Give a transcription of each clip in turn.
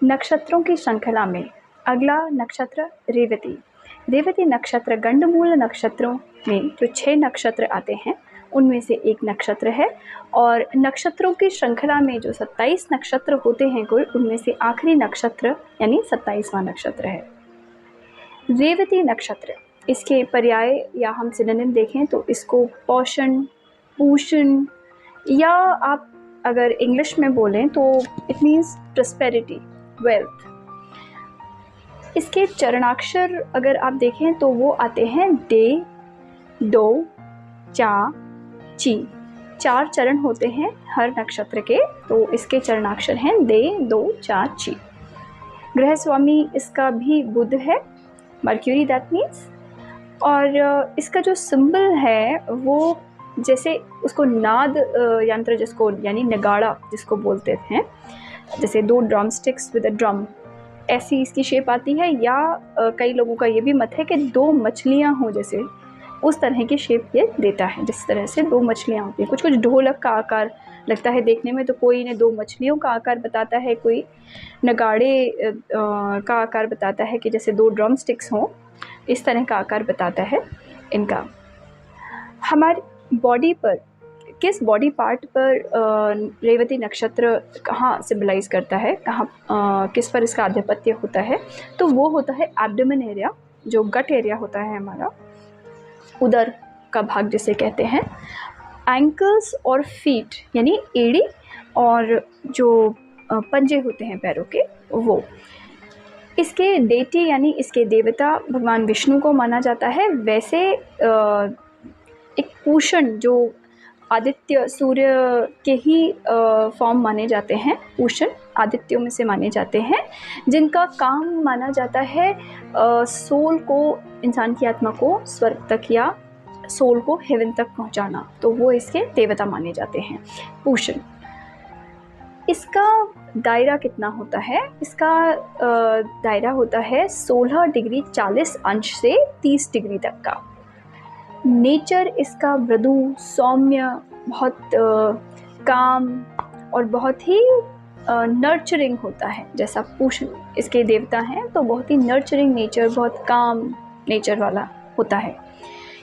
नक्षत्रों की श्रृंखला में अगला नक्षत्र रेवती। रेवती नक्षत्र गंडमूल नक्षत्रों में जो 6 नक्षत्र आते हैं उनमें से एक नक्षत्र है और नक्षत्रों की श्रृंखला में जो 27 नक्षत्र होते हैं कुल, उनमें से आखिरी नक्षत्र यानी 27वां नक्षत्र है रेवती नक्षत्र। इसके पर्याय या हम सिनोनिम देखें तो इसको पोषण, पूषण, या आप अगर इंग्लिश में बोलें तो इट मीन्स प्रॉस्पेरिटी, वेल्थ। इसके चरणाक्षर अगर आप देखें तो वो आते हैं दे, दो, चा, ची। 4 चरण होते हैं हर नक्षत्र के, तो इसके चरणाक्षर हैं दे, दो, चा, ची। ग्रह स्वामी इसका भी बुध है, मर्क्यूरी दैट मीन्स। और इसका जो सिंबल है वो जैसे उसको नाद यंत्र जिसको यानी नगाड़ा जिसको बोलते हैं, जैसे 2 drum sticks with a drum, ऐसी इसकी शेप आती है। या कई लोगों का ये भी मत है कि 2 मछलियाँ हों, जैसे उस तरह की शेप ये देता है, जिस तरह से 2 मछलियाँ होती हैं। कुछ कुछ ढोलक का आकार लगता है देखने में, तो कोई इन्हें 2 मछलियों का आकार बताता है, कोई नगाड़े का आकार बताता है कि जैसे 2 ड्रम स्टिक्स हों, इस तरह का आकार बताता है इनका। हमारी बॉडी पर, किस बॉडी पार्ट पर रेवती नक्षत्र कहाँ सिम्बलाइज करता है, कहाँ किस पर इसका आधिपत्य होता है, तो वो होता है एब्डोमेन एरिया, जो गट एरिया होता है हमारा, उदर का भाग जिसे कहते हैं। एंकल्स और फीट यानी एड़ी और जो पंजे होते हैं पैरों के, वो। इसके डेटी यानी इसके देवता भगवान विष्णु को माना जाता है। वैसे एक पूषण जो आदित्य सूर्य के ही फॉर्म माने जाते हैं, पूषण आदित्यों में से माने जाते हैं, जिनका काम माना जाता है सोल को, इंसान की आत्मा को स्वर्ग तक या सोल को हेवन तक पहुंचाना, तो वो इसके देवता माने जाते हैं, पूषण। इसका दायरा कितना होता है? इसका दायरा होता है 16 डिग्री 40 अंश से 30 डिग्री तक का। नेचर इसका मृदु, सौम्य, बहुत काम और बहुत ही नर्चरिंग होता है। जैसा पूषण इसके देवता हैं तो बहुत ही नर्चरिंग नेचर, बहुत काम नेचर वाला होता है।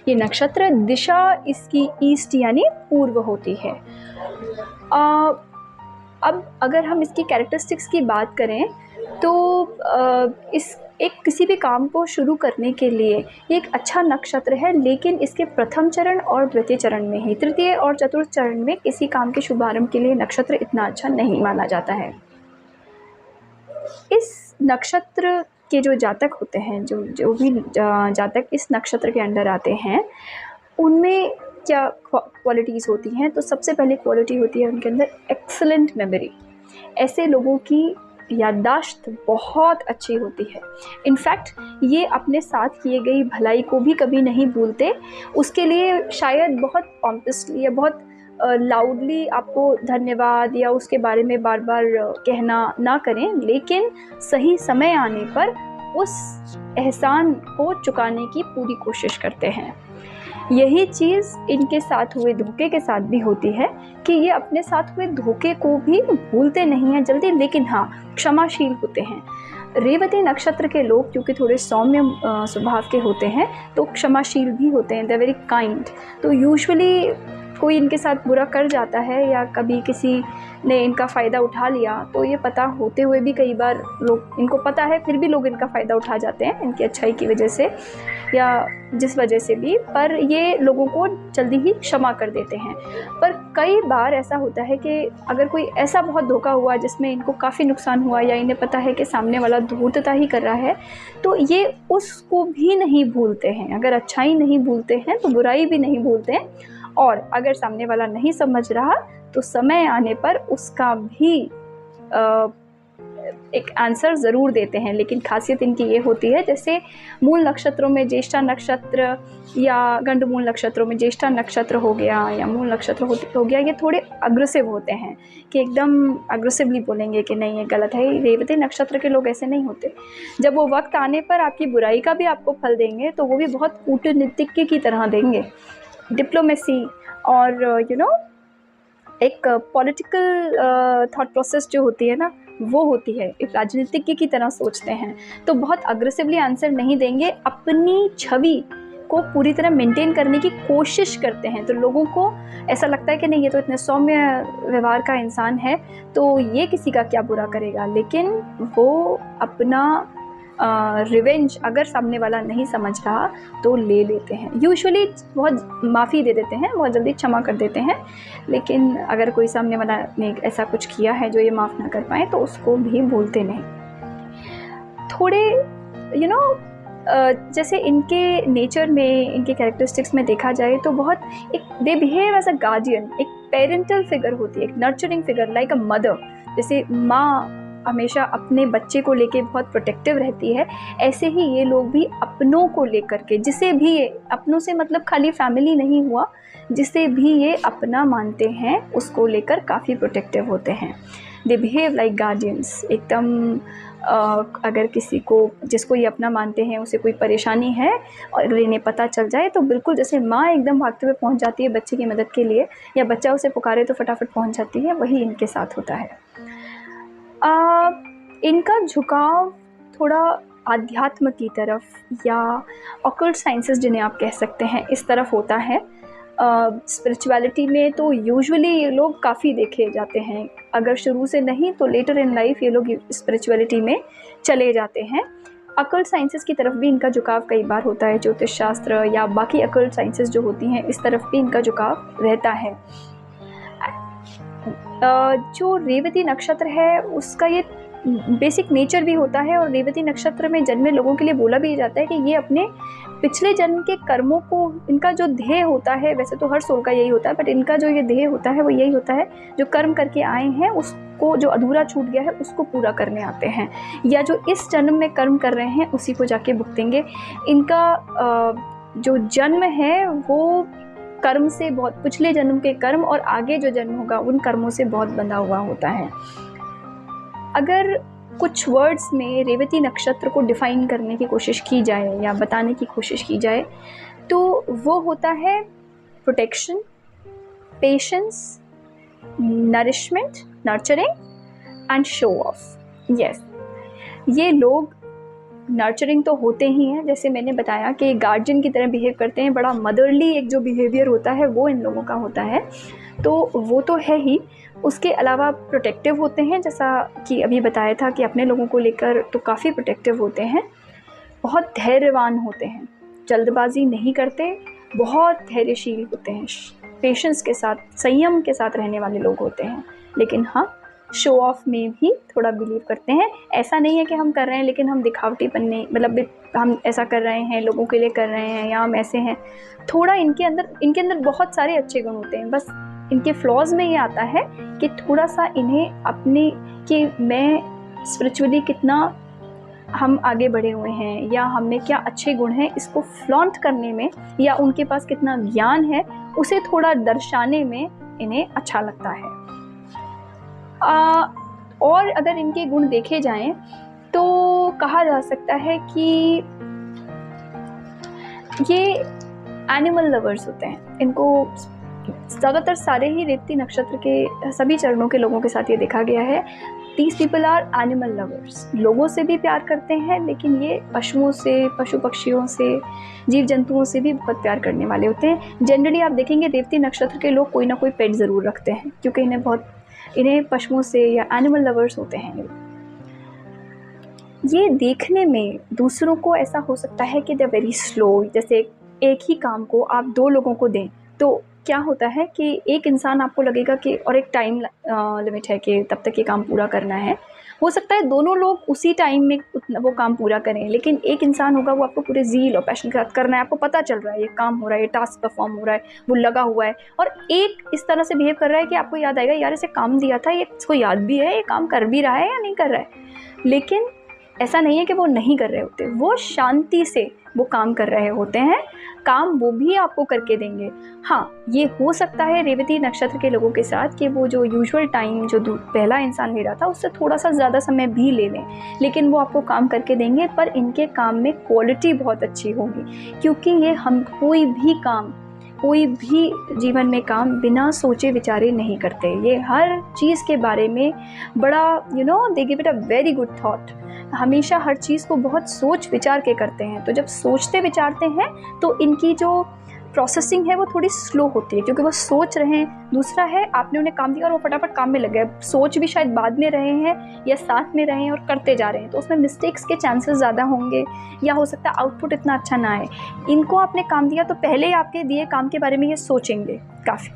ये नक्षत्र दिशा इसकी ईस्ट यानी पूर्व होती है। अब अगर हम इसकी कैरेक्टरिस्टिक्स की बात करें तो इस किसी भी काम को शुरू करने के लिए ये एक अच्छा नक्षत्र है, लेकिन इसके प्रथम चरण और द्वितीय चरण में ही, तृतीय और चतुर्थ चरण में किसी काम के शुभारंभ के लिए नक्षत्र इतना अच्छा नहीं माना जाता है। इस नक्षत्र के जो जातक होते हैं, जो भी जातक इस नक्षत्र के अंडर आते हैं, उनमें क्या क्वालिटीज़ होती हैं? तो सबसे पहली क्वालिटी होती है उनके अंदर एक्सीलेंट मेमोरी। ऐसे लोगों की याददाश्त बहुत अच्छी होती है। इनफैक्ट ये अपने साथ किए गई भलाई को भी कभी नहीं भूलते। उसके लिए शायद बहुत पॉम्पसली या बहुत लाउडली आपको धन्यवाद या उसके बारे में बार बार कहना ना करें, लेकिन सही समय आने पर उस एहसान को चुकाने की पूरी कोशिश करते हैं। यही चीज़ इनके साथ हुए धोखे के साथ भी होती है कि ये अपने साथ हुए धोखे को भी भूलते नहीं हैं जल्दी, लेकिन हाँ क्षमाशील होते हैं। रेवती नक्षत्र के लोग क्योंकि थोड़े सौम्य स्वभाव के होते हैं तो क्षमाशील भी होते हैं, दे आर वेरी काइंड। तो यूजुअली कोई इनके साथ बुरा कर जाता है या कभी किसी ने इनका फ़ायदा उठा लिया, तो ये पता होते हुए भी कई बार लोग, इनको पता है फिर भी लोग इनका फ़ायदा उठा जाते हैं इनकी अच्छाई की वजह से या जिस वजह से भी, पर ये लोगों को जल्दी ही क्षमा कर देते हैं। पर कई बार ऐसा होता है कि अगर कोई ऐसा बहुत धोखा हुआ जिसमें इनको काफ़ी नुकसान हुआ या इन्हें पता है कि सामने वाला धूर्तता ही कर रहा है, तो ये उसको भी नहीं भूलते हैं। अगर अच्छाई नहीं भूलते हैं तो बुराई भी नहीं भूलते हैं, और अगर सामने वाला नहीं समझ रहा तो समय आने पर उसका भी एक आंसर ज़रूर देते हैं। लेकिन खासियत इनकी ये होती है, जैसे मूल नक्षत्रों में ज्येष्ठा नक्षत्र या गंडमूल नक्षत्रों में ज्येष्ठा नक्षत्र हो गया या मूल नक्षत्र हो गया, ये थोड़े अग्रेसिव होते हैं कि एकदम अग्रेसिवली बोलेंगे कि नहीं ये गलत है। रेवती नक्षत्र के लोग ऐसे नहीं होते। जब वो वक्त आने पर आपकी बुराई का भी आपको फल देंगे तो वो भी बहुत कूटनीतिज्ञ की तरह देंगे, डिप्लोमेसी और एक पॉलिटिकल थॉट प्रोसेस जो होती है ना, वो होती है, एक राजनीतिज्ञ की तरह सोचते हैं, तो बहुत अग्रेसिवली आंसर नहीं देंगे, अपनी छवि को पूरी तरह मेंटेन करने की कोशिश करते हैं। तो लोगों को ऐसा लगता है कि नहीं, ये तो इतने सौम्य व्यवहार का इंसान है, तो ये किसी का क्या बुरा करेगा, लेकिन वो अपना रिवेंज अगर सामने वाला नहीं समझ रहा तो ले लेते हैं। यूजुअली बहुत माफ़ी दे देते हैं, बहुत जल्दी क्षमा कर देते हैं, लेकिन अगर कोई सामने वाला ने ऐसा कुछ किया है जो ये माफ़ ना कर पाए तो उसको भी भूलते नहीं। थोड़े जैसे इनके नेचर में, इनके कैरेक्टरिस्टिक्स में देखा जाए तो बहुत एक they behave as a guardian, एक पेरेंटल फिगर होती है, एक nurturing figure like a mother. जैसे माँ हमेशा अपने बच्चे को लेके बहुत प्रोटेक्टिव रहती है, ऐसे ही ये लोग भी अपनों को लेकर के, जिसे भी ये अपनों से मतलब खाली फैमिली नहीं हुआ, जिसे भी ये अपना मानते हैं उसको लेकर काफ़ी प्रोटेक्टिव होते हैं। दे बिहेव लाइक गार्डियंस एकदम। अगर किसी को, जिसको ये अपना मानते हैं, उसे कोई परेशानी है और अगर इन्हें पता चल जाए तो बिल्कुल जैसे माँ एकदम भागते हुए पहुंच जाती है बच्चे की मदद के लिए, या बच्चा उसे पुकारे तो फटाफट पहुंच जाती है, वही इनके साथ होता है। इनका झुकाव थोड़ा आध्यात्म की तरफ या ऑकल्ट साइंसेस जिन्हें आप कह सकते हैं, इस तरफ होता है। स्पिरिचुअलिटी में तो यूजुअली ये लोग काफ़ी देखे जाते हैं, अगर शुरू से नहीं तो लेटर इन लाइफ ये लोग स्पिरिचुअलिटी में चले जाते हैं। अकल्ट साइंसेस की तरफ भी इनका झुकाव कई बार होता है, ज्योतिष शास्त्र या बाकी अकल्ट साइंसेस जो होती हैं इस तरफ भी इनका झुकाव रहता है। जो रेवती नक्षत्र है उसका ये बेसिक नेचर भी होता है, और रेवती नक्षत्र में जन्मे लोगों के लिए बोला भी जाता है कि ये अपने पिछले जन्म के कर्मों को, इनका जो ध्येय होता है, वैसे तो हर सोल का यही होता है, बट इनका जो ये ध्येय होता है वो यही होता है, जो कर्म करके आए हैं उसको, जो अधूरा छूट गया है उसको पूरा करने आते हैं, या जो इस जन्म में कर्म कर रहे हैं उसी को जाके भुगतेंगे। इनका जो जन्म है वो कर्म से बहुत, पिछले जन्म के कर्म और आगे जो जन्म होगा उन कर्मों से बहुत बंधा हुआ होता है। अगर कुछ वर्ड्स में रेवती नक्षत्र को डिफाइन करने की कोशिश की जाए या बताने की कोशिश की जाए तो वो होता है protection, patience, nourishment, nurturing and show off. Yes, ये लोग नर्चरिंग तो होते ही हैं, जैसे मैंने बताया कि गार्जियन की तरह बिहेव करते हैं, बड़ा मदरली एक जो बिहेवियर होता है वो इन लोगों का होता है, तो वो तो है ही। उसके अलावा प्रोटेक्टिव होते हैं, जैसा कि अभी बताया था कि अपने लोगों को लेकर तो काफ़ी प्रोटेक्टिव होते हैं। बहुत धैर्यवान होते हैं, जल्दबाजी नहीं करते, बहुत धैर्यशील होते हैं, पेशेंस के साथ, संयम के साथ रहने वाले लोग होते हैं। लेकिन हाँ, शो ऑफ में भी थोड़ा बिलीव करते हैं। ऐसा नहीं है कि हम कर रहे हैं लेकिन हम दिखावटीपन नहीं, मतलब हम ऐसा कर रहे हैं, लोगों के लिए कर रहे हैं या हम ऐसे हैं। थोड़ा इनके अंदर बहुत सारे अच्छे गुण होते हैं, बस इनके फ्लॉज में ये आता है कि थोड़ा सा इन्हें अपने, कि मैं स्पिरिचुअली कितना हम आगे बढ़े हुए हैं या हम में क्या अच्छे गुण हैं, इसको फ्लॉन्ट करने में या उनके पास कितना ज्ञान है उसे थोड़ा दर्शाने में इन्हें अच्छा लगता है। और अगर इनके गुण देखे जाएं तो कहा जा सकता है कि ये एनिमल लवर्स होते हैं। इनको ज़्यादातर सारे ही रेवती नक्षत्र के सभी चरणों के लोगों के साथ ये देखा गया है। These people are animal lovers, लोगों से भी प्यार करते हैं, लेकिन ये पशुओं से, पशु पक्षियों से, जीव जंतुओं से भी बहुत प्यार करने वाले होते हैं। जनरली आप देखेंगे रेवती नक्षत्र के लोग कोई ना कोई पेट ज़रूर रखते हैं, क्योंकि इन्हें पशुओं से या एनिमल लवर्स होते हैं। ये देखने में दूसरों को ऐसा हो सकता है कि दे आर वेरी स्लो, जैसे एक ही काम को आप दो लोगों को दें तो क्या होता है कि एक इंसान आपको लगेगा कि, और एक टाइम लिमिट है कि तब तक ये काम पूरा करना है, हो सकता है दोनों लोग उसी टाइम में वो काम पूरा करें, लेकिन एक इंसान होगा वो आपको पूरे ज़ील और पैशन के साथ करना है, आपको पता चल रहा है ये काम हो रहा है, ये टास्क परफॉर्म हो रहा है, वो लगा हुआ है, और एक इस तरह से बिहेव कर रहा है कि आपको याद आएगा यार इसे काम दिया था, ये इसको याद भी है, ये काम कर भी रहा है या नहीं कर रहा है। लेकिन ऐसा नहीं है कि वो नहीं कर रहे होते, वो शांति से वो काम कर रहे होते हैं, काम वो भी आपको करके देंगे। हाँ, ये हो सकता है रेवती नक्षत्र के लोगों के साथ कि वो जो यूजुअल टाइम जो पहला इंसान ले रहा था उससे थोड़ा सा ज़्यादा समय भी ले लें, लेकिन वो आपको काम करके देंगे, पर इनके काम में क्वालिटी बहुत अच्छी होगी, क्योंकि ये हम कोई भी काम कोई भी जीवन में काम बिना सोचे विचारे नहीं करते। ये हर चीज़ के बारे में बड़ा they give it a very good thought. हमेशा हर चीज़ को बहुत सोच विचार के करते हैं। तो जब सोचते विचारते हैं तो इनकी जो प्रोसेसिंग है वो थोड़ी स्लो होती है, क्योंकि वो सोच रहे हैं। दूसरा है, आपने उन्हें काम दिया और वो फटाफट काम में लग गए। सोच भी शायद बाद में रहे हैं या साथ में रहे हैं और करते जा रहे हैं, तो उसमें मिस्टेक्स के चांसेस ज़्यादा होंगे, या हो सकता है आउटपुट इतना अच्छा ना आए। इनको आपने काम दिया तो पहले ही आपके दिए काम के बारे में ये सोचेंगे काफ़ी,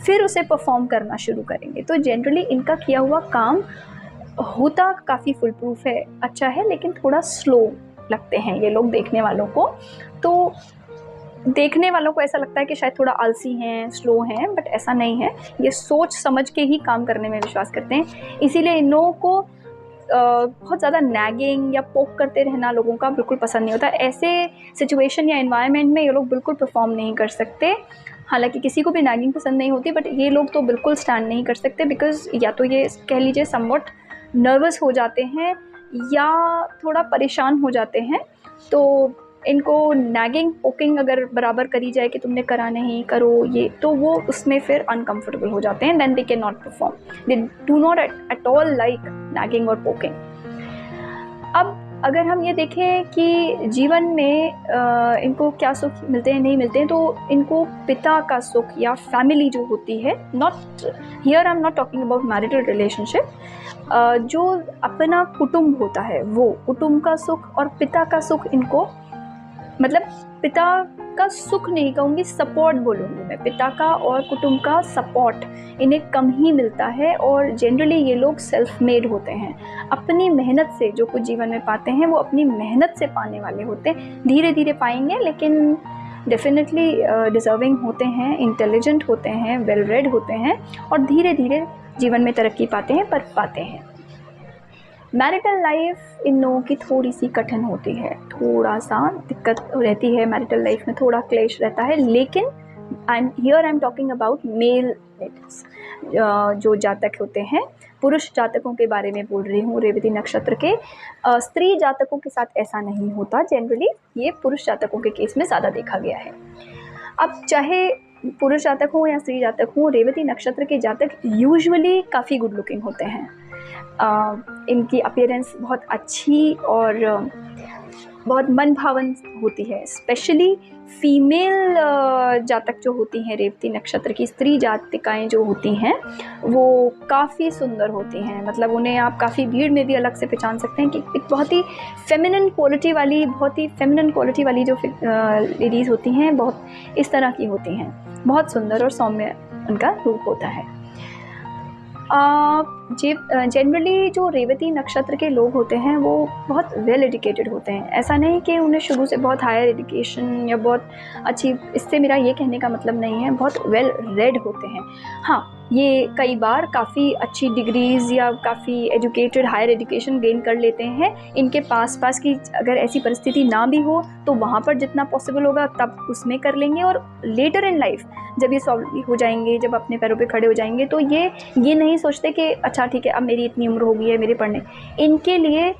फिर उसे परफॉर्म करना शुरू करेंगे। तो जनरली इनका किया हुआ काम होता काफ़ी फुल प्रूफ है, अच्छा है, लेकिन थोड़ा स्लो लगते हैं ये लोग देखने वालों को। तो देखने वालों को ऐसा लगता है कि शायद थोड़ा आलसी हैं, स्लो हैं, बट ऐसा नहीं है। ये सोच समझ के ही काम करने में विश्वास करते हैं। इसीलिए इन लोगों को बहुत ज़्यादा नैगिंग या पोक करते रहना लोगों का बिल्कुल पसंद नहीं होता। ऐसे सिचुएशन या एनवायरनमेंट में ये लोग बिल्कुल परफॉर्म नहीं कर सकते। हालांकि किसी को भी नैगिंग पसंद नहीं होती, बट ये लोग तो बिल्कुल स्टैंड नहीं कर सकते, बिकॉज़ या तो ये कह लीजिए समवट नर्वस हो जाते हैं या थोड़ा परेशान हो जाते हैं। तो इनको नैगिंग पोकिंग अगर बराबर करी जाए कि तुमने करा नहीं, करो ये, तो वो उसमें फिर अनकंफर्टेबल हो जाते हैं। Then they can not perform, they do not at all like nagging और पोकिंग। अब अगर हम ये देखें कि जीवन में इनको क्या सुख मिलते हैं, नहीं मिलते हैं, तो इनको पिता का सुख या फैमिली जो होती है, not here I am not talking about marital relationship, जो अपना कुटुंब होता है वो कुटुंब का सुख और पिता का सुख इनको, मतलब पिता का सुख नहीं कहूँगी, सपोर्ट बोलूँगी मैं, पिता का और कुटुंब का सपोर्ट इन्हें कम ही मिलता है। और जनरली ये लोग सेल्फ मेड होते हैं। अपनी मेहनत से जो कुछ जीवन में पाते हैं वो अपनी मेहनत से पाने वाले होते हैं। धीरे धीरे पाएंगे, लेकिन डेफिनेटली डिज़र्विंग होते हैं, इंटेलिजेंट होते हैं, वेल रेड होते हैं, और धीरे धीरे जीवन में तरक्की पाते हैं, पर पाते हैं। मैरिटल लाइफ इन लोगों की थोड़ी सी कठिन होती है, थोड़ा सा दिक्कत रहती है मैरिटल लाइफ में, थोड़ा क्लेश रहता है। लेकिन I am talking about male letters, जो जातक होते हैं, पुरुष जातकों के बारे में बोल रही हूँ, रेवती नक्षत्र के। स्त्री जातकों के साथ ऐसा नहीं होता जनरली, ये पुरुष जातकों के केस में ज़्यादा देखा गया है। अब चाहे पुरुष जातक हो या स्त्री जातक हो, रेवती नक्षत्र के जातक यूजुअली काफ़ी गुड लुकिंग होते हैं। इनकी अपीयरेंस बहुत अच्छी और बहुत मन भावन होती है। स्पेशली फीमेल जातक जो होती हैं, रेवती नक्षत्र की स्त्री जातिकाएँ जो होती हैं, वो काफ़ी सुंदर होती हैं। मतलब उन्हें आप काफ़ी भीड़ में भी अलग से पहचान सकते हैं कि एक बहुत ही फेमिनिन क्वालिटी वाली जो लेडीज़ होती हैं, बहुत इस तरह की होती हैं। बहुत सुंदर और सौम्य उनका रूप होता है। जनरली जो रेवती नक्षत्र के लोग होते हैं वो बहुत वेल एजुकेटेड होते हैं। ऐसा नहीं कि उन्हें शुरू से बहुत हायर एजुकेशन या बहुत अच्छी, इससे मेरा ये कहने का मतलब नहीं है, बहुत वेल रेड होते हैं। हाँ, ये कई बार काफ़ी अच्छी डिग्रीज़ या काफ़ी एजुकेटेड हायर एजुकेशन गेन कर लेते हैं। इनके पास की अगर ऐसी परिस्थिति ना भी हो तो वहाँ पर जितना पॉसिबल होगा तब उसमें कर लेंगे, और लेटर इन लाइफ जब ये सॉल्व हो जाएंगे, जब अपने पैरों पे खड़े हो जाएंगे, तो ये नहीं सोचते कि अच्छा ठीक है अब मेरी इतनी उम्र हो गई है मेरे पढ़ने। इनके लिए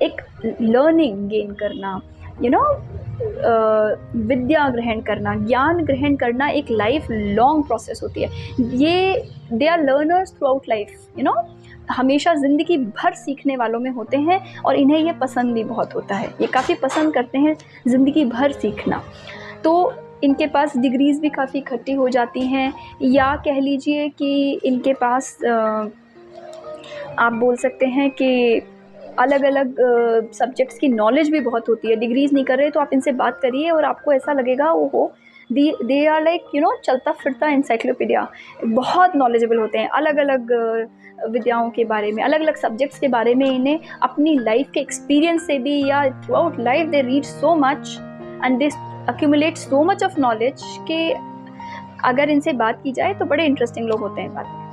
एक लर्निंग गेन करना, विद्या ग्रहण करना, ज्ञान ग्रहण करना एक लाइफ लॉन्ग प्रोसेस होती है। ये they are learners throughout life, हमेशा ज़िंदगी भर सीखने वालों में होते हैं, और इन्हें ये पसंद भी बहुत होता है। ये काफ़ी पसंद करते हैं ज़िंदगी भर सीखना। तो इनके पास डिग्रीज़ भी काफ़ी इकट्ठी हो जाती हैं, या कह लीजिए कि इनके पास आप बोल सकते हैं कि अलग अलग सब्जेक्ट्स की नॉलेज भी बहुत होती है। डिग्रीज़ नहीं कर रहे तो आप इनसे बात करिए और आपको ऐसा लगेगा ओहो, दे आर लाइक चलता फिरता एनसाइक्लोपीडिया। बहुत नॉलेजेबल होते हैं अलग अलग विद्याओं के बारे में, अलग अलग सब्जेक्ट्स के बारे में। इन्हें अपनी लाइफ के एक्सपीरियंस से भी या through out life they read so much and they accumulate so much of knowledge कि अगर इनसे बात की जाए तो बड़े इंटरेस्टिंग लोग होते हैं बात में।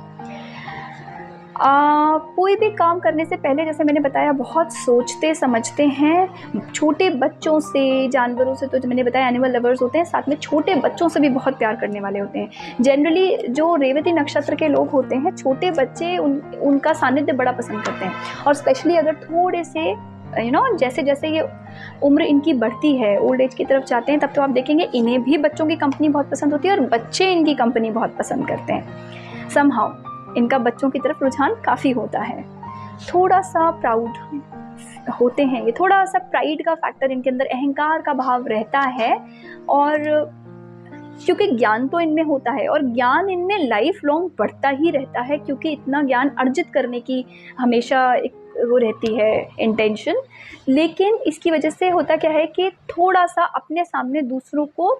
कोई भी काम करने से पहले, जैसे मैंने बताया, बहुत सोचते समझते हैं। छोटे बच्चों से, जानवरों से तो जो मैंने बताया एनिमल लवर्स होते हैं, साथ में छोटे बच्चों से भी बहुत प्यार करने वाले होते हैं। जनरली जो रेवती नक्षत्र के लोग होते हैं, छोटे बच्चे उनका सानिध्य बड़ा पसंद करते हैं। और स्पेशली अगर थोड़े से जैसे जैसे ये उम्र इनकी बढ़ती है, ओल्ड एज की तरफ जाते हैं, तब तो आप देखेंगे इन्हें भी बच्चों की कंपनी बहुत पसंद होती है और बच्चे इनकी कंपनी बहुत पसंद करते हैं। समहाउ इनका बच्चों की तरफ रुझान काफ़ी होता है। थोड़ा सा प्राउड होते हैं, ये थोड़ा सा प्राइड का फैक्टर इनके अंदर, अहंकार का भाव रहता है। और क्योंकि ज्ञान तो इनमें होता है और ज्ञान इनमें लाइफ लॉन्ग बढ़ता ही रहता है, क्योंकि इतना ज्ञान अर्जित करने की हमेशा एक वो रहती है इंटेंशन। लेकिन इसकी वजह से होता क्या है कि थोड़ा सा अपने सामने दूसरों को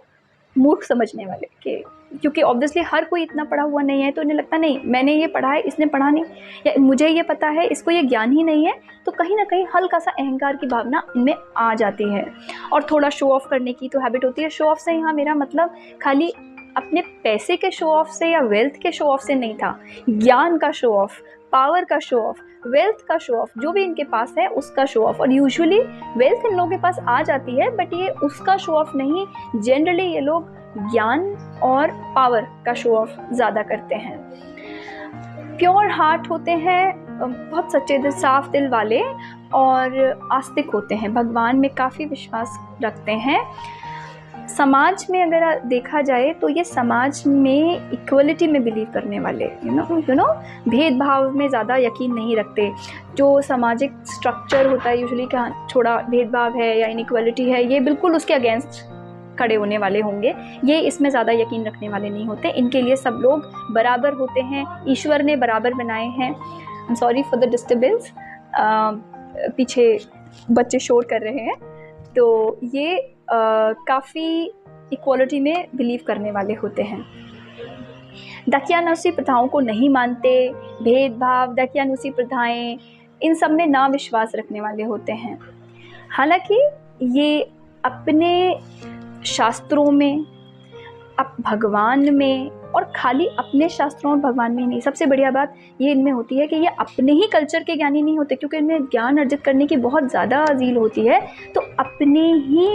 मूर्ख समझने वाले के, क्योंकि ऑब्वियसली हर कोई इतना पढ़ा हुआ नहीं है, तो इन्हें लगता नहीं मैंने ये पढ़ा है, इसने पढ़ा नहीं, या मुझे ये पता है, इसको ये ज्ञान ही नहीं है। तो कहीं ना कहीं हल्का सा अहंकार की भावना इनमें आ जाती है और थोड़ा शो ऑफ करने की तो हैबिट होती है। शो ऑफ से यहाँ मेरा मतलब खाली अपने पैसे के शो ऑफ से या वेल्थ के शो ऑफ से नहीं था, ज्ञान का शो ऑफ, पावर का शो ऑफ, वेल्थ का शो ऑफ, जो भी इनके पास है उसका शो ऑफ। और यूजुअली वेल्थ इन लोगों के पास आ जाती है, बट ये उसका शो ऑफ नहीं, जनरली ये लोग ज्ञान और पावर का शो ऑफ ज़्यादा करते हैं। प्योर हार्ट होते हैं, बहुत सच्चे दिल, साफ दिल वाले और आस्तिक होते हैं, भगवान में काफ़ी विश्वास रखते हैं। समाज में अगर देखा जाए तो ये समाज में इक्वलिटी में बिलीव करने वाले, यू नो भेदभाव में ज़्यादा यकीन नहीं रखते। जो सामाजिक स्ट्रक्चर होता है यूजुअली कि हाँ थोड़ा भेदभाव है या इनइक्वलिटी है, ये बिल्कुल उसके अगेंस्ट खड़े होने वाले होंगे, ये इसमें ज़्यादा यकीन रखने वाले नहीं होते। इनके लिए सब लोग बराबर होते हैं, ईश्वर ने बराबर बनाए हैं। I am sorry for the disturbance, पीछे बच्चे शोर कर रहे हैं। तो ये काफ़ी इक्वालिटी में बिलीव करने वाले होते हैं। दकियानुसी प्रथाओं को नहीं मानते, भेदभाव, दकियानुसी प्रथाएं, इन सब में ना विश्वास रखने वाले होते हैं। हालांकि ये अपने शास्त्रों में, अब भगवान में, और खाली अपने शास्त्रों और भगवान में ही नहीं, सबसे बढ़िया बात ये इनमें होती है कि ये अपने ही कल्चर के ज्ञानी नहीं होते, क्योंकि इनमें ज्ञान अर्जित करने की बहुत ज़्यादा ज़ील होती है। तो अपने ही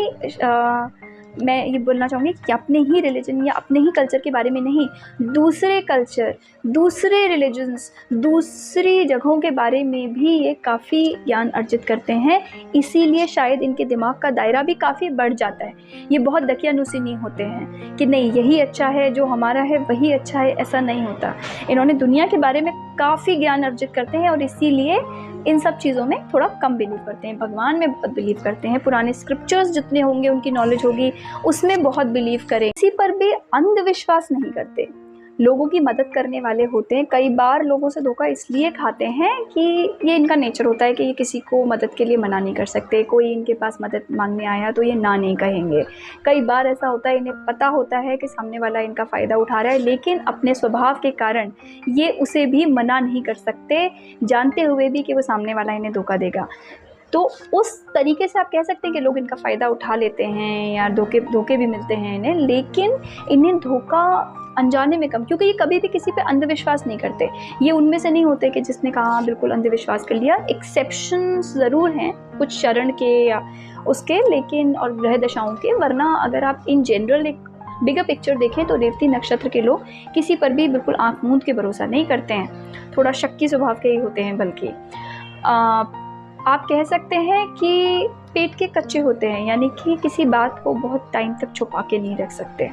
मैं ये बोलना चाहूँगी कि अपने ही रिलीजन या अपने ही कल्चर के बारे में नहीं, दूसरे कल्चर, दूसरे रिलीजन्स, दूसरी जगहों के बारे में भी ये काफ़ी ज्ञान अर्जित करते हैं। इसीलिए शायद इनके दिमाग का दायरा भी काफ़ी बढ़ जाता है। ये बहुत दकियानुसी नहीं होते हैं कि नहीं यही अच्छा है, जो हमारा है वही अच्छा है, ऐसा नहीं होता। इन्होंने दुनिया के बारे में काफ़ी ज्ञान अर्जित करते हैं और इसीलिए इन सब चीज़ों में थोड़ा कम बिलीव करते हैं। भगवान में बहुत बिलीव करते हैं, पुराने स्क्रिप्चर्स जितने होंगे उनकी नॉलेज होगी उसमें बहुत बिलीव करें। किसी पर भी अंधविश्वास नहीं करते, लोगों की मदद करने वाले होते हैं। कई बार लोगों से धोखा इसलिए खाते हैं कि ये इनका नेचर होता है कि ये किसी को मदद के लिए मना नहीं कर सकते। कोई इनके पास मदद मांगने आया तो ये ना नहीं कहेंगे। कई बार ऐसा होता है इन्हें पता होता है कि सामने वाला इनका फ़ायदा उठा रहा है, लेकिन अपने स्वभाव के कारण ये उसे भी मना नहीं कर सकते, जानते हुए भी कि वो सामने वाला इन्हें धोखा देगा। तो उस तरीके से आप कह सकते हैं कि लोग इनका फ़ायदा उठा लेते हैं या धोखे भी मिलते हैं इन्हें, लेकिन इन्हें धोखा अनजाने में कम, क्योंकि ये कभी भी किसी पे अंधविश्वास नहीं करते। ये उनमें से नहीं होते कि जिसने कहा बिल्कुल अंधविश्वास कर लिया। एक्सेप्शंस ज़रूर हैं कुछ शरण के या उसके, लेकिन और ग्रह दशाओं के, वरना अगर आप इन जनरल एक बिगर पिक्चर देखें तो रेवती नक्षत्र के लोग किसी पर भी बिल्कुल आँख मूंद के भरोसा नहीं करते हैं, थोड़ा शक्की स्वभाव के ही होते हैं। बल्कि आप कह सकते हैं कि पेट के कच्चे होते हैं, यानी कि किसी बात को बहुत टाइम तक छुपा के नहीं रख सकते।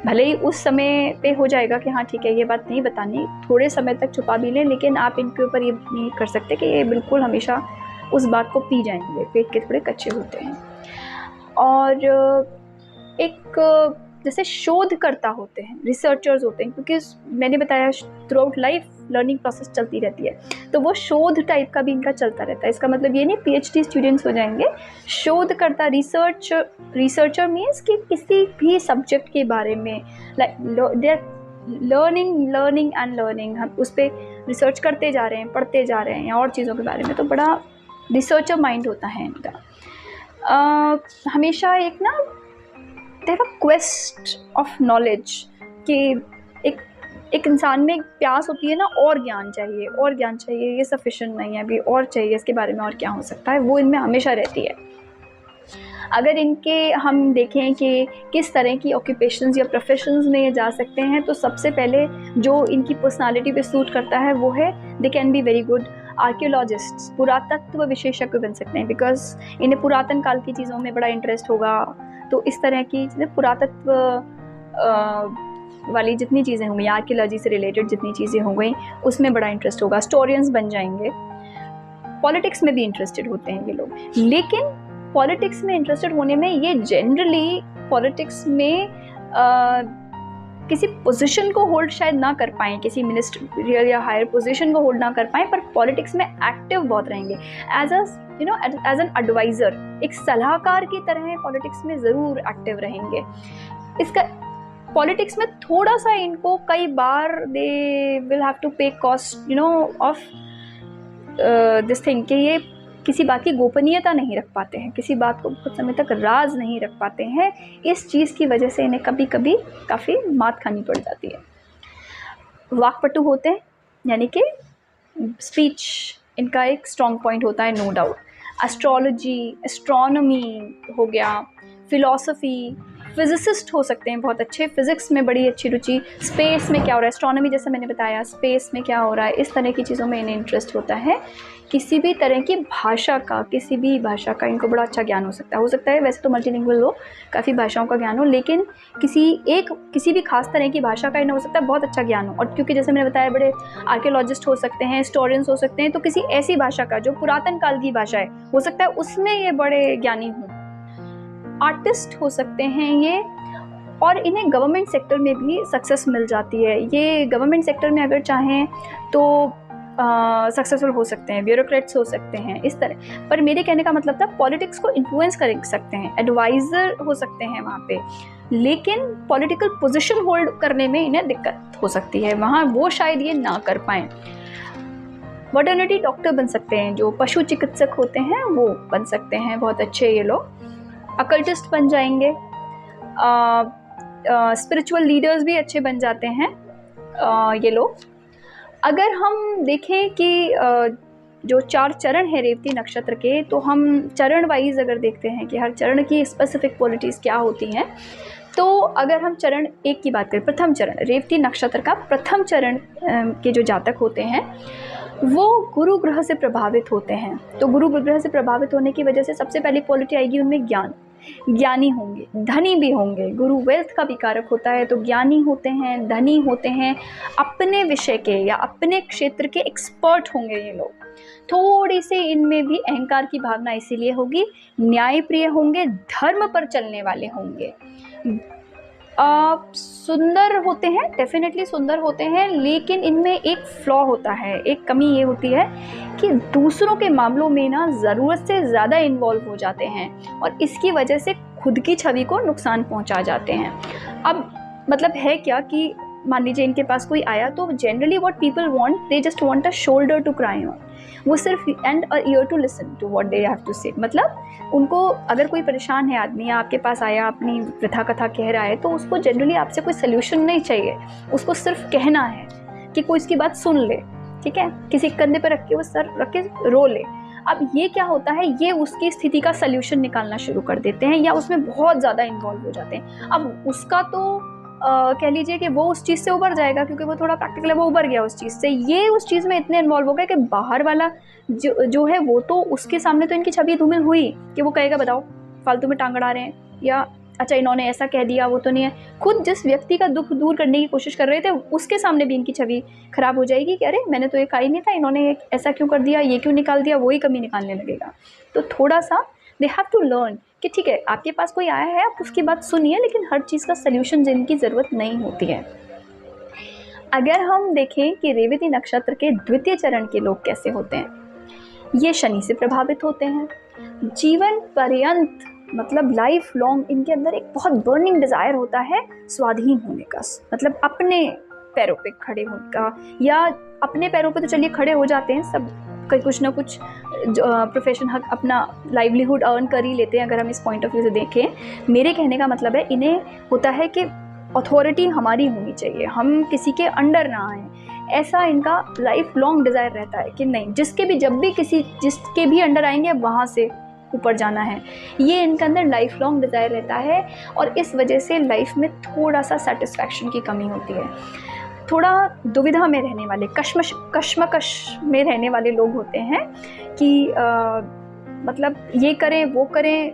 भले ही उस समय पे हो जाएगा कि हाँ ठीक है ये बात नहीं बतानी, थोड़े समय तक छुपा भी लें, लेकिन आप इनके ऊपर ये नहीं कर सकते कि ये बिल्कुल हमेशा उस बात को पी जाएंगे। पेट के थोड़े कच्चे होते हैं। और एक जैसे शोधकर्ता होते हैं, रिसर्चर्स होते हैं, क्योंकि मैंने बताया through out life learning process चलती रहती है, तो वो शोध टाइप का भी इनका चलता रहता है। इसका मतलब ये नहीं PhD स्टूडेंट्स हो जाएंगे। शोधकर्ता, रिसर्चर मीन्स कि किसी भी सब्जेक्ट के बारे में लर्निंग एंड लर्निंग, हम उस पर रिसर्च करते जा रहे हैं, पढ़ते जा रहे हैं या और चीज़ों के बारे में, तो बड़ा रिसर्चर माइंड होता है इनका। हमेशा एक ना क्वेस्ट ऑफ नॉलेज कि एक इंसान में एक प्यास होती है ना, और ज्ञान चाहिए, और ज्ञान चाहिए, ये सफिशिएंट नहीं है, अभी और चाहिए, इसके बारे में और क्या हो सकता है, वो इनमें हमेशा रहती है। अगर इनके हम देखें कि किस तरह की ऑक्यूपेशंस या प्रोफेशंस में ये जा सकते हैं, तो सबसे पहले जो इनकी पर्सनालिटी पे सूट करता है वो है they can be very good archaeologist, पुरातत्व विशेषज्ञ बन सकते हैं, बिकॉज इन्हें पुरातन काल की चीज़ों में बड़ा इंटरेस्ट होगा। तो इस तरह की पुरातत्व वाली जितनी चीज़ें होंगी, आर्कियोलॉजी से रिलेटेड जितनी चीज़ें हो गई, उसमें बड़ा इंटरेस्ट होगा। हिस्टोरियंस बन जाएंगे। पॉलिटिक्स में भी इंटरेस्टेड होते हैं ये लोग, लेकिन पॉलिटिक्स में इंटरेस्टेड होने में ये जनरली पॉलिटिक्स में किसी पोजीशन को होल्ड शायद ना कर पाएँ, किसी मिनिस्ट्रियल या हायर पोजीशन को होल्ड ना कर पाएँ, पर पॉलिटिक्स में एक्टिव बहुत रहेंगे एज एन एडवाइज़र, एक सलाहकार की तरह पॉलिटिक्स में ज़रूर एक्टिव रहेंगे। इसका पॉलिटिक्स में थोड़ा सा इनको कई बार दे विल हैव टू पे कॉस्ट ऑफ दिस थिंग, कि ये किसी बात की गोपनीयता नहीं रख पाते हैं, किसी बात को बहुत समय तक राज नहीं रख पाते हैं। इस चीज़ की वजह से इन्हें कभी कभी काफ़ी मात खानी पड़ जाती है। वाक्पटु होते हैं, यानी कि स्पीच इनका एक स्ट्रॉन्ग पॉइंट होता है, नो डाउट। एस्ट्रोलॉजी, एस्ट्रोनॉमी हो गया, फिलॉसफी, फिजिसिस्ट हो सकते हैं बहुत अच्छे, फिज़िक्स में बड़ी अच्छी रुचि, स्पेस में क्या हो रहा है, एस्ट्रोनॉमी जैसे मैंने बताया, स्पेस में क्या हो रहा है, इस तरह की चीज़ों में इन्हें इंटरेस्ट होता है। किसी भी तरह की भाषा का, किसी भी भाषा का इनको बड़ा अच्छा ज्ञान हो सकता है वैसे तो मल्टीलिंगुअल हो, काफ़ी भाषाओं का ज्ञान हो, लेकिन किसी भी खास तरह की भाषा का इन्हें हो सकता है बहुत अच्छा ज्ञान हो। और क्योंकि जैसे मैंने बताया बड़े आर्कियोलॉजिस्ट हो सकते हैं, हिस्टोरियंस हो सकते हैं, तो किसी ऐसी भाषा का जो पुरातन काल की भाषा है, हो सकता है उसमें ये बड़े ज्ञानी हों। आर्टिस्ट हो सकते हैं ये, और इन्हें गवर्नमेंट सेक्टर में भी सक्सेस मिल जाती है। ये गवर्नमेंट सेक्टर में अगर चाहें तो सक्सेसफुल हो सकते हैं, ब्यूरोक्रेट्स हो सकते हैं, इस तरह। पर मेरे कहने का मतलब था पॉलिटिक्स को इन्फ्लुएंस कर सकते हैं, एडवाइज़र हो सकते हैं वहाँ पे, लेकिन पॉलिटिकल पोजीशन होल्ड करने में इन्हें दिक्कत हो सकती है, वहाँ वो शायद ये ना कर पाएँ। वेटरनरी डॉक्टर बन सकते हैं, जो पशु चिकित्सक होते हैं वो बन सकते हैं बहुत अच्छे ये लोग। अकल्टिस्ट बन जाएंगे, स्पिरिचुअल लीडर्स भी अच्छे बन जाते हैं ये लोग। अगर हम देखें कि जो 4 चरण है रेवती नक्षत्र के, तो हम चरण वाइज अगर देखते हैं कि हर चरण की स्पेसिफिक क्वालिटीज़ क्या होती हैं, तो अगर हम चरण 1 की बात करें, प्रथम चरण रेवती नक्षत्र का प्रथम चरण के जो जातक होते हैं वो गुरु ग्रह से प्रभावित होते हैं। तो गुरु ग्रह से प्रभावित होने की वजह से सबसे पहली क्वालिटी आएगी उनमें ज्ञानी होंगे, धनी भी होंगे। गुरु वेल्थ का भी कारक होता है, तो ज्ञानी होते हैं, धनी होते हैं, अपने विषय के या अपने क्षेत्र के एक्सपर्ट होंगे ये लोग। थोड़ी सी इनमें भी अहंकार की भावना इसीलिए होगी, न्यायप्रिय होंगे, धर्म पर चलने वाले होंगे। सुंदर होते हैं, डेफिनेटली सुंदर होते हैं, लेकिन इनमें एक फ्लॉ होता है, एक कमी ये होती है कि दूसरों के मामलों में ना ज़रूरत से ज़्यादा इन्वॉल्व हो जाते हैं और इसकी वजह से खुद की छवि को नुकसान पहुंचा जाते हैं। अब मतलब है क्या कि मान लीजिए इनके पास कोई आया, तो generally what people want, they just want a shoulder to cry on, वो सिर्फ and a ear to listen to what they have to say. मतलब उनको अगर कोई परेशान है आदमी, आपके पास आया, अपनी वृथा कथा कह रहा है, तो उसको जनरली आपसे कोई सोल्यूशन नहीं चाहिए, उसको सिर्फ कहना है कि कोई इसकी बात सुन ले, ठीक है, किसी कंधे पर रख के वो सर रख के रो ले। अब ये क्या होता है, ये उसकी स्थिति का सोल्यूशन निकालना शुरू कर देते हैं या उसमें बहुत ज़्यादा इन्वॉल्व हो जाते हैं। अब उसका तो कह लीजिए कि वो उस चीज़ से उबर जाएगा क्योंकि वो थोड़ा प्रैक्टिकल है, वो उबर गया उस चीज़ से। ये उस चीज़ में इतने इन्वॉल्व हो गए कि बाहर वाला जो है वो तो उसके सामने तो इनकी छवि धूमिल हुई कि वो कहेगा बताओ फालतू में टांग अड़ा रहे हैं, या अच्छा इन्होंने ऐसा कह दिया, वो तो नहीं है। खुद जिस व्यक्ति का दुख दूर करने की कोशिश कर रहे थे उसके सामने भी इनकी छवि खराब हो जाएगी कि अरे मैंने तो ये कहा ही नहीं था, इन्होंने ऐसा क्यों कर दिया, ये क्यों निकाल दिया, वही कमी निकालने लगेगा। तो थोड़ा सा दे हैव टू लर्न कि ठीक है आपके पास कोई आया है, आप उसकी बात सुनिए, लेकिन हर चीज़ का सल्यूशन जिनकी ज़रूरत नहीं होती है। अगर हम देखें कि रेवती नक्षत्र के द्वितीय चरण के लोग कैसे होते हैं, ये शनि से प्रभावित होते हैं। जीवन पर्यंत मतलब लाइफ लॉन्ग इनके अंदर एक बहुत बर्निंग डिज़ायर होता है स्वाधीन होने का, मतलब अपने पैरों पे खड़े होने का, या अपने पैरों पे तो चलिए खड़े हो जाते हैं सब, कुछ ना कुछ प्रोफेशन हक अपना लाइवलीहुड अर्न कर ही लेते हैं अगर हम इस पॉइंट ऑफ व्यू से देखें। मेरे कहने का मतलब है इन्हें होता है कि अथॉरिटी हमारी होनी चाहिए, हम किसी के अंडर ना आएँ, ऐसा इनका लाइफ लॉन्ग डिज़ायर रहता है कि नहीं, जिसके भी अंडर आएंगे वहाँ से ऊपर जाना है। ये इनके अंदर लाइफ लॉन्ग डिज़ायर रहता है और इस वजह से लाइफ में थोड़ा सा सेटिस्फैक्शन की कमी होती है। थोड़ा दुविधा में रहने वाले, कश्मकश में रहने वाले लोग होते हैं कि मतलब ये करें वो करें,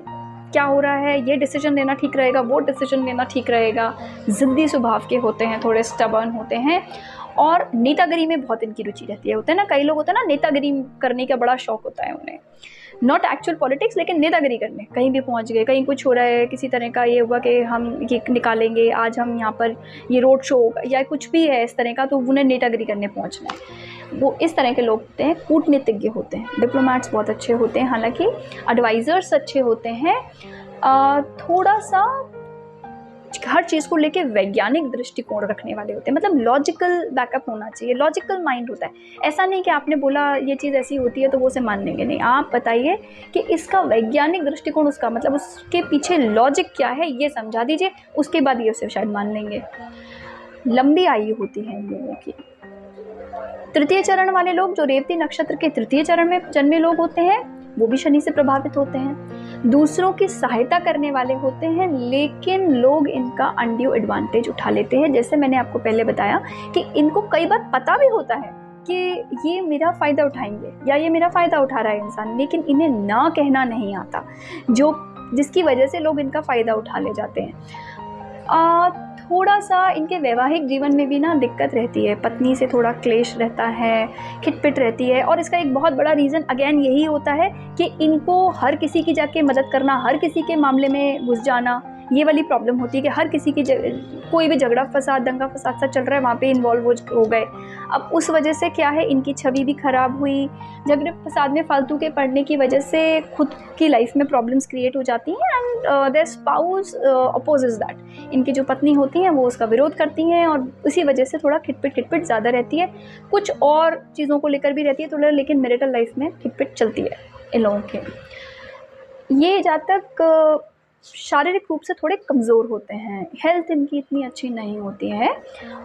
क्या हो रहा है, ये डिसीजन लेना ठीक रहेगा, वो डिसीजन लेना ठीक रहेगा। ज़िद्दी स्वभाव के होते हैं, थोड़े स्टबर्न होते हैं, और नेतागिरी में बहुत इनकी रुचि रहती है। होता है ना, कई लोग होते हैं ना, नेतागिरी करने का बड़ा शौक होता है उन्हें, नॉट एक्चुअल पॉलिटिक्स, लेकिन नेतागिरी करने, कहीं भी पहुंच गए, कहीं कुछ हो रहा है, किसी तरह का ये हुआ कि हम ये निकालेंगे, आज हम यहाँ पर ये रोड शो होगा या कुछ भी है इस तरह का, तो उन्हें नेतागिरी करने पहुंचना है। वो इस तरह के लोग होते हैं। कूटनीतिज्ञ होते हैं, डिप्लोमेट्स बहुत अच्छे होते हैं, हालांकि एडवाइज़र्स अच्छे होते हैं। थोड़ा सा हर चीज़ को लेके वैज्ञानिक दृष्टिकोण रखने वाले होते हैं, मतलब लॉजिकल बैकअप होना चाहिए, लॉजिकल माइंड होता है। ऐसा नहीं कि आपने बोला ये चीज़ ऐसी होती है तो वो उसे मान लेंगे, नहीं, आप बताइए कि इसका वैज्ञानिक दृष्टिकोण, उसका मतलब उसके पीछे लॉजिक क्या है, ये समझा दीजिए, उसके बाद ये उसे शायद मान लेंगे। लंबी आयु होती है इन लोगों की। तृतीय चरण वाले लोग, जो रेवती नक्षत्र के तृतीय चरण में जन्मे लोग होते हैं, वो भी शनि से प्रभावित होते हैं। दूसरों की सहायता करने वाले होते हैं, लेकिन लोग इनका अनड्यू एडवांटेज उठा लेते हैं। जैसे मैंने आपको पहले बताया कि इनको कई बार पता भी होता है कि ये मेरा फ़ायदा उठाएंगे या ये मेरा फ़ायदा उठा रहा है इंसान, लेकिन इन्हें ना कहना नहीं आता, जिसकी वजह से लोग इनका फ़ायदा उठा ले जाते हैं। थोड़ा सा इनके वैवाहिक जीवन में भी ना दिक्कत रहती है, पत्नी से थोड़ा क्लेश रहता है, खिटपिट रहती है, और इसका एक बहुत बड़ा रीज़न अगेन यही होता है कि इनको हर किसी की जाके मदद करना, हर किसी के मामले में घुस जाना, ये वाली प्रॉब्लम होती है कि हर किसी की कोई भी झगड़ा फसाद, दंगा फसाद सा चल रहा है, वहाँ पे इन्वॉल्व हो गए। अब उस वजह से क्या है, इनकी छवि भी ख़राब हुई, झगड़े फसाद में फालतू के पड़ने की वजह से खुद की लाइफ में प्रॉब्लम्स क्रिएट हो जाती हैं, and their spouse opposes that. इनकी जो पत्नी होती हैं वो उसका विरोध करती हैं, और इसी वजह से थोड़ा खिटपिट ज़्यादा रहती है। कुछ और चीज़ों को लेकर भी रहती है थोड़ा, लेकिन मैरिटल लाइफ में खिटपिट चलती है इन लोगों के। ये जातक शारीरिक रूप से थोड़े कमज़ोर होते हैं, हेल्थ इनकी इतनी अच्छी नहीं होती है,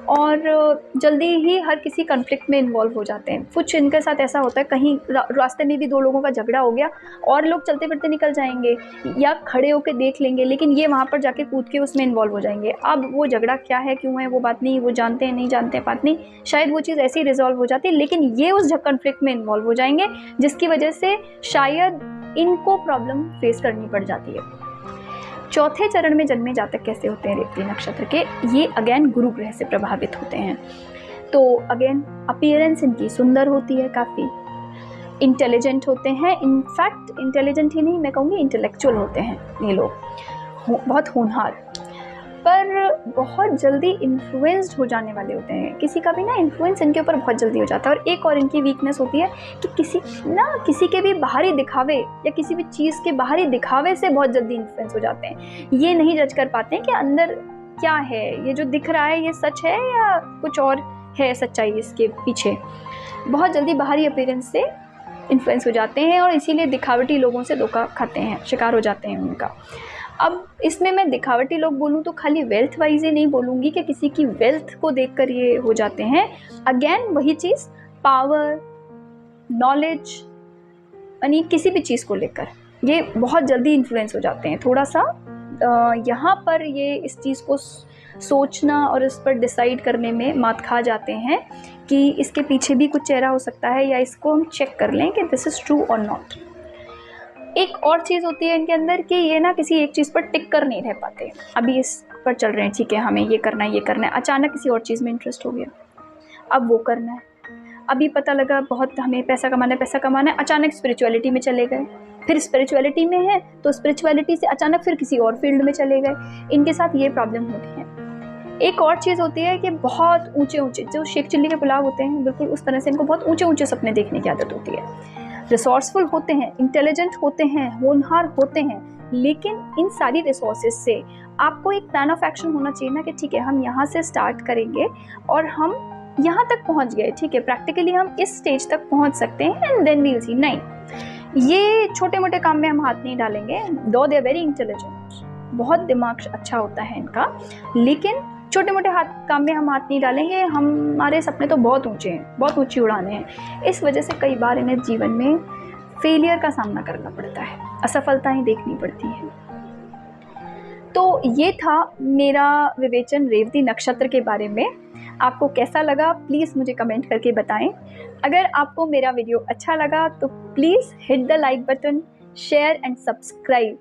और जल्दी ही हर किसी कॉन्फ्लिक्ट में इन्वॉल्व हो जाते हैं। कुछ इनके साथ ऐसा होता है, कहीं रास्ते में भी दो लोगों का झगड़ा हो गया और लोग चलते फिरते निकल जाएंगे या खड़े होकर देख लेंगे, लेकिन ये वहाँ पर जाके कूद के उसमें इन्वॉल्व हो जाएंगे। अब वो झगड़ा क्या है, क्यों है, वो बात नहीं, वो जानते हैं नहीं जानते हैं बात नहीं, शायद वो चीज़ ऐसे ही रिजॉल्व हो जाती है, लेकिन ये उस कॉन्फ्लिक्ट में इन्वॉल्व हो जाएंगे, जिसकी वजह से शायद इनको प्रॉब्लम फेस करनी पड़ जाती है। चौथे चरण में जन्मे जातक कैसे होते हैं रेवती नक्षत्र के, ये अगेन गुरु ग्रह से प्रभावित होते हैं। तो अगेन अपीयरेंस इनकी सुंदर होती है, काफ़ी इंटेलिजेंट होते हैं, इनफैक्ट इंटेलिजेंट ही नहीं, मैं कहूँगी इंटेलेक्चुअल होते हैं ये लोग, बहुत होनहार, पर बहुत जल्दी इन्फ्लुएंस्ड हो जाने वाले होते हैं। किसी का भी ना इन्फ्लुएंस इनके ऊपर बहुत जल्दी हो जाता है। और एक और इनकी वीकनेस होती है कि किसी के भी बाहरी दिखावे या किसी भी चीज़ के बाहरी दिखावे से बहुत जल्दी इन्फ्लुएंस हो जाते हैं। ये नहीं जज कर पाते हैं कि अंदर क्या है, ये जो दिख रहा है ये सच है या कुछ और है सच्चाई इसके पीछे। बहुत जल्दी बाहरी अपीयरेंस से इन्फ्लुएंस हो जाते हैं, और इसीलिए दिखावटी लोगों से धोखा खाते हैं, शिकार हो जाते हैं उनका। अब इसमें मैं दिखावटी लोग बोलूँ तो खाली वेल्थ वाइज ही नहीं बोलूँगी कि किसी की वेल्थ को देखकर ये हो जाते हैं। अगेन वही चीज़, पावर, नॉलेज, यानी किसी भी चीज़ को लेकर ये बहुत जल्दी इन्फ्लुएंस हो जाते हैं। थोड़ा सा यहाँ पर ये इस चीज़ को सोचना और इस पर डिसाइड करने में मात खा जाते हैं कि इसके पीछे भी कुछ चेहरा हो सकता है, या इसको हम चेक कर लें कि दिस इज़ ट्रू और नॉट। एक और चीज़ होती है इनके अंदर कि ये ना किसी एक चीज़ पर टिक कर नहीं रह पाते। अभी इस पर चल रहे हैं, ठीक है, हमें ये करना है, अचानक किसी और चीज़ में इंटरेस्ट हो गया, अब वो करना है। अभी पता लगा बहुत हमें पैसा कमाना है, अचानक स्पिरिचुअलिटी में चले गए, फिर स्पिरिचुअलिटी में है तो स्पिरिचुअलिटी से अचानक फिर किसी और फील्ड में चले गए। इनके साथ ये प्रॉब्लम होती है। एक और चीज़ होती है कि बहुत ऊंचे जो शेख चिल्ली के पुलाव होते हैं, बिल्कुल उस तरह से इनको बहुत ऊंचे सपने देखने की आदत होती है। रिसोर्सफुल होते हैं, इंटेलिजेंट होते हैं, होनहार होते हैं, लेकिन इन सारी रिसोर्सेज से आपको एक प्लान ऑफ एक्शन होना चाहिए ना कि ठीक है, हम यहाँ से स्टार्ट करेंगे और हम यहाँ तक पहुँच गए, ठीक है, प्रैक्टिकली हम इस स्टेज तक पहुँच सकते हैं, एंड देन वील सी। नहीं, ये छोटे मोटे काम में हम हाथ नहीं डालेंगे, दो दे आर वेरी इंटेलिजेंट, बहुत दिमाग अच्छा होता है इनका, लेकिन छोटे मोटे काम में हम हाथ नहीं डालेंगे। हमारे सपने तो बहुत ऊंचे हैं, बहुत ऊंची उड़ाने हैं। इस वजह से कई बार इन्हें जीवन में फेलियर का सामना करना पड़ता है, असफलताएं देखनी पड़ती हैं। तो ये था मेरा विवेचन रेवती नक्षत्र के बारे में। आपको कैसा लगा प्लीज़ मुझे कमेंट करके बताएं। अगर आपको मेरा वीडियो अच्छा लगा तो please hit the like button, share and subscribe.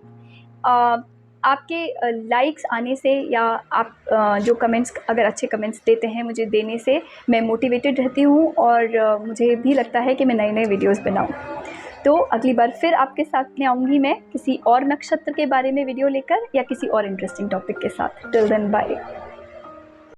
आपके लाइक्स आने से या आप जो कमेंट्स, अगर अच्छे कमेंट्स देते हैं मुझे देने से, मैं मोटिवेटेड रहती हूँ और मुझे भी लगता है कि मैं नए नए वीडियोज़ बनाऊँ। तो अगली बार फिर आपके साथ में आऊँगी मैं किसी और नक्षत्र के बारे में वीडियो लेकर या किसी और इंटरेस्टिंग टॉपिक के साथ। Till then bye.